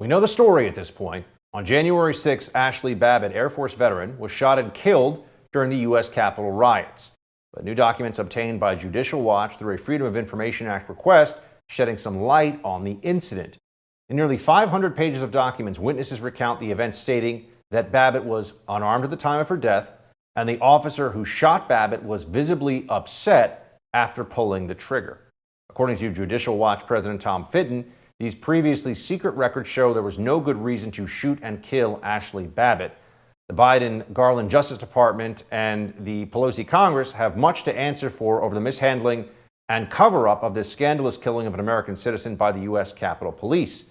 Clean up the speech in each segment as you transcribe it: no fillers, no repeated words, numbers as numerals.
We know the story at this point. On January 6, Ashli Babbitt, Air Force veteran, was shot and killed during the U.S. Capitol riots. But new documents obtained by Judicial Watch through a Freedom of Information Act request shedding some light on the incident. In nearly 500 pages of documents, witnesses recount the events, stating that Babbitt was unarmed at the time of her death, and the officer who shot Babbitt was visibly upset after pulling the trigger. According to Judicial Watch President Tom Fitton, these previously secret records show there was no good reason to shoot and kill Ashli Babbitt. The Biden-Garland Justice Department and the Pelosi Congress have much to answer for over the mishandling and cover-up of this scandalous killing of an American citizen by the U.S. Capitol Police.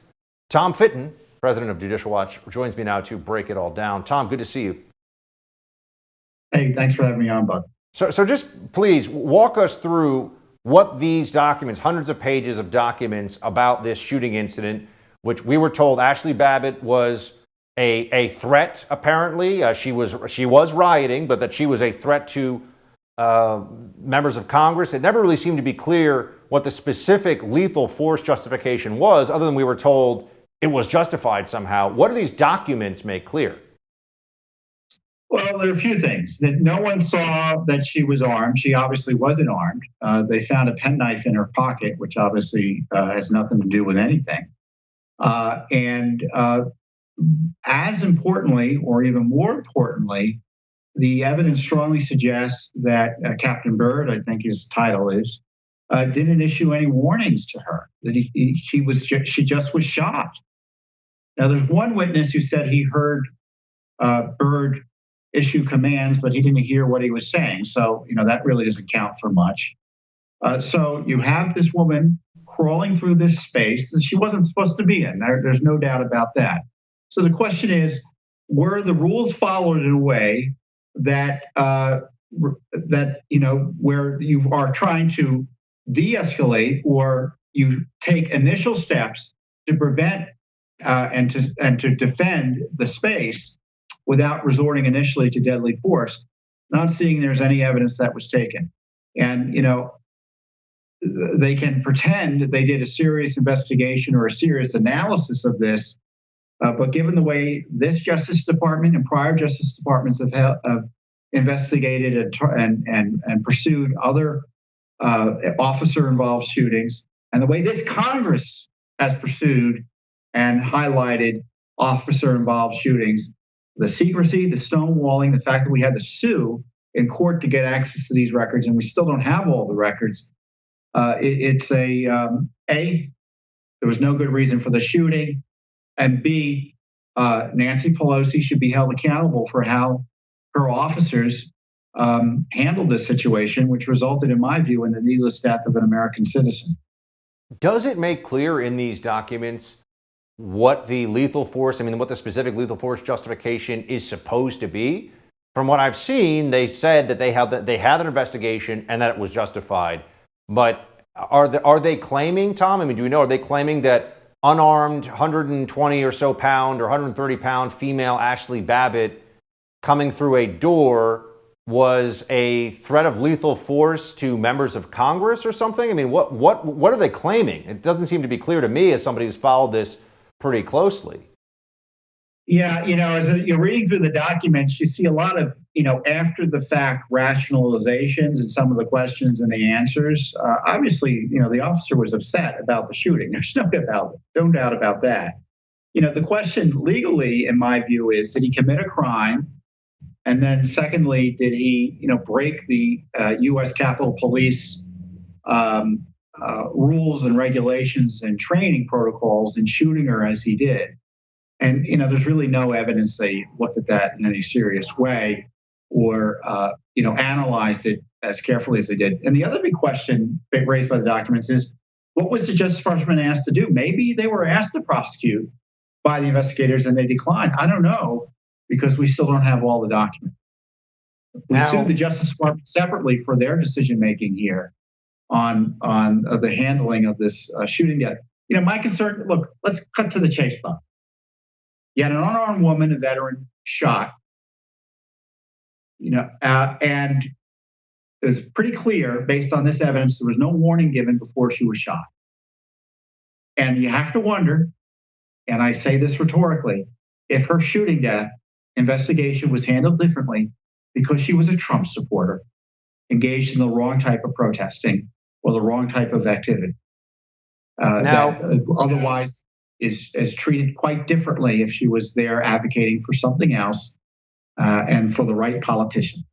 Tom Fitton, president of Judicial Watch, joins me now to break it all down. Tom, good to see you. Hey, thanks for having me on, Buck. So just please walk us through what these documents, hundreds of pages of documents about this shooting incident, which we were told Ashli Babbitt was a threat, apparently. She was rioting, but that she was a threat to members of Congress. It never really seemed to be clear what the specific lethal force justification was, other than we were told it was justified somehow. What do these documents make clear? Well, there are a few things. That no one saw that she was armed. She obviously wasn't armed. They found a penknife in her pocket, which obviously has nothing to do with anything. And as importantly, or even more importantly, the evidence strongly suggests that Captain Byrd, I think his title is, didn't issue any warnings to her. That she just was shot. Now, there's one witness who said he heard Byrd issue commands, but he didn't hear what he was saying. So, that really doesn't count for much. So you have this woman crawling through this space that she wasn't supposed to be in. There's no doubt about that. So the question is, were the rules followed in a way that where you are trying to de-escalate, or you take initial steps to prevent and to defend the space without resorting initially to deadly force? Not seeing there's any evidence that was taken. And, they can pretend they did a serious investigation or a serious analysis of this, but given the way this Justice Department and prior Justice Departments have investigated and pursued other officer-involved shootings, and the way this Congress has pursued and highlighted officer-involved shootings, the secrecy, the stonewalling, the fact that we had to sue in court to get access to these records, and we still don't have all the records. There was no good reason for the shooting, and B, Nancy Pelosi should be held accountable for how her officers handled this situation, which resulted, in my view, in the needless death of an American citizen. Does it make clear in these documents what the lethal force, what the specific lethal force justification is supposed to be? From what I've seen, they said that they had an investigation and that it was justified. But are they claiming, Tom? Do we know, are they claiming that unarmed 120 or so pound or 130 pound female Ashli Babbitt coming through a door was a threat of lethal force to members of Congress or something? What are they claiming? It doesn't seem to be clear to me as somebody who's followed this pretty closely. Yeah, as you're reading through the documents, you see a lot of, after the fact rationalizations and some of the questions and the answers. Obviously, the officer was upset about the shooting. There's no doubt about that. The question legally, in my view, is, did he commit a crime? And then secondly, did he, break the U.S. Capitol Police rules and regulations and training protocols in shooting her as he did? And, there's really no evidence they looked at that in any serious way or, analyzed it as carefully as they did. And the other big question raised by the documents is, what was the Justice Department asked to do? Maybe they were asked to prosecute by the investigators and they declined. I don't know, because we still don't have all the documents. We sued the Justice Department separately for their decision-making here on the handling of this shooting death. My concern, look, let's cut to the chase, Bob. You had an unarmed woman, a veteran, shot. And it was pretty clear, based on this evidence, there was no warning given before she was shot. And you have to wonder, and I say this rhetorically, if her shooting death investigation was handled differently because she was a Trump supporter, engaged in the wrong type of protesting or the wrong type of activity, that otherwise is treated quite differently if she was there advocating for something else and for the right politician.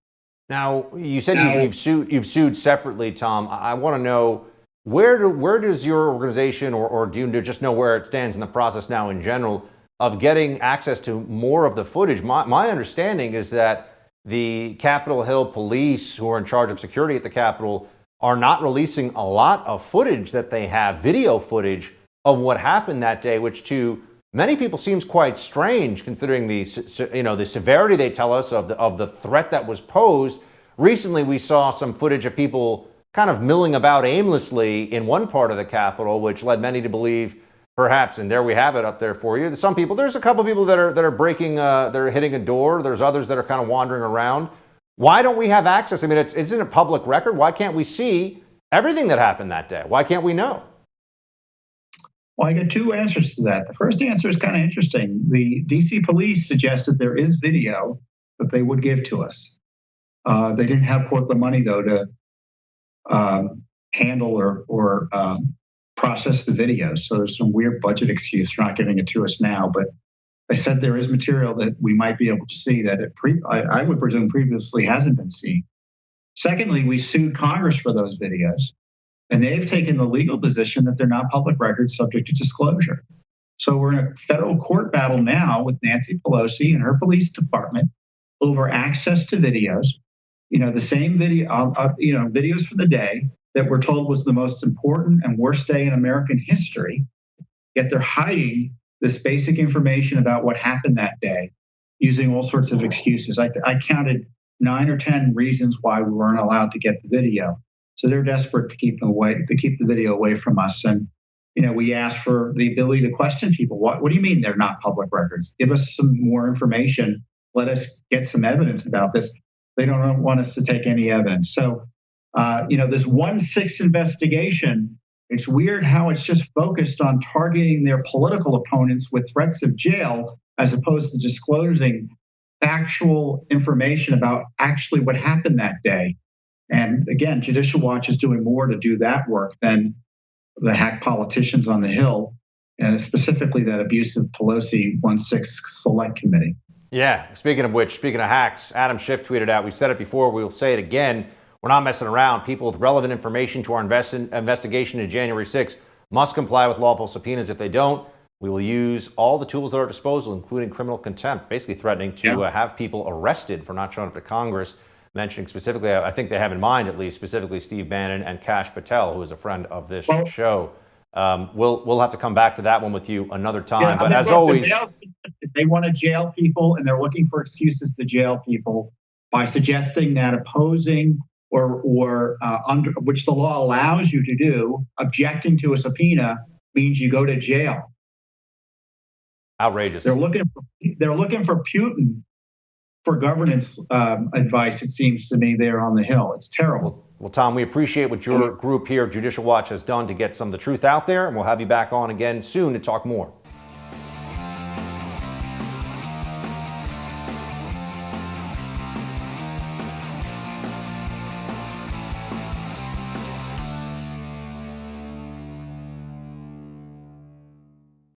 Now, you said you've sued separately, Tom. I want to know where does your organization, or do you just know where it stands in the process now in general of getting access to more of the footage? My understanding is that the Capitol Hill police, who are in charge of security at the Capitol, are not releasing a lot of footage that they have, video footage of what happened that day, which to many people seems quite strange considering the severity, they tell us, of the threat that was posed. Recently, we saw some footage of people kind of milling about aimlessly in one part of the Capitol, which led many to believe perhaps, and there we have it up there for you. There's a couple of people that are breaking, they're hitting a door. There's others that are kind of wandering around. Why don't we have access? I mean, isn't it public record? Why can't we see everything that happened that day? Why can't we know? Well, I got two answers to that. The first answer is kind of interesting. The DC police suggested there is video that they would give to us. They didn't have quite the money, though, to handle or process the videos. So there's some weird budget excuse for not giving it to us now. But they said there is material that we might be able to see that I would presume previously hasn't been seen. Secondly, we sued Congress for those videos, and they've taken the legal position that they're not public records subject to disclosure. So we're in a federal court battle now with Nancy Pelosi and her police department over access to videos. The same video, videos for the day that we're told was the most important and worst day in American history. Yet they're hiding this basic information about what happened that day using all sorts of excuses. I counted 9 or 10 reasons why we weren't allowed to get the video. So they're desperate to keep the video away from us. And, we asked for the ability to question people. What do you mean they're not public records? Give us some more information. Let us get some evidence about this. They don't want us to take any evidence. So, this 1/6 investigation, it's weird how it's just focused on targeting their political opponents with threats of jail as opposed to disclosing factual information about actually what happened that day. And again, Judicial Watch is doing more to do that work than the hack politicians on the Hill, and specifically that abusive Pelosi 1/6 Select Committee. Yeah, speaking of hacks, Adam Schiff tweeted out, we've said it before, we will say it again, we're not messing around. People with relevant information to our investigation in January 6th must comply with lawful subpoenas. If they don't, we will use all the tools at our disposal, including criminal contempt, basically threatening to have people arrested for not showing up to Congress, mentioning specifically, I think they have in mind at least, specifically Steve Bannon and Kash Patel, who is a friend of this show. We'll have to come back to that one with you another time. But as always, they want to jail people, and they're looking for excuses to jail people by suggesting that opposing or under which the law allows you to do, objecting to a subpoena means you go to jail. Outrageous. They're looking for Putin for governance advice. It seems to me there on the Hill. It's terrible. Well, Tom, we appreciate what your group here, Judicial Watch, has done to get some of the truth out there, and we'll have you back on again soon to talk more.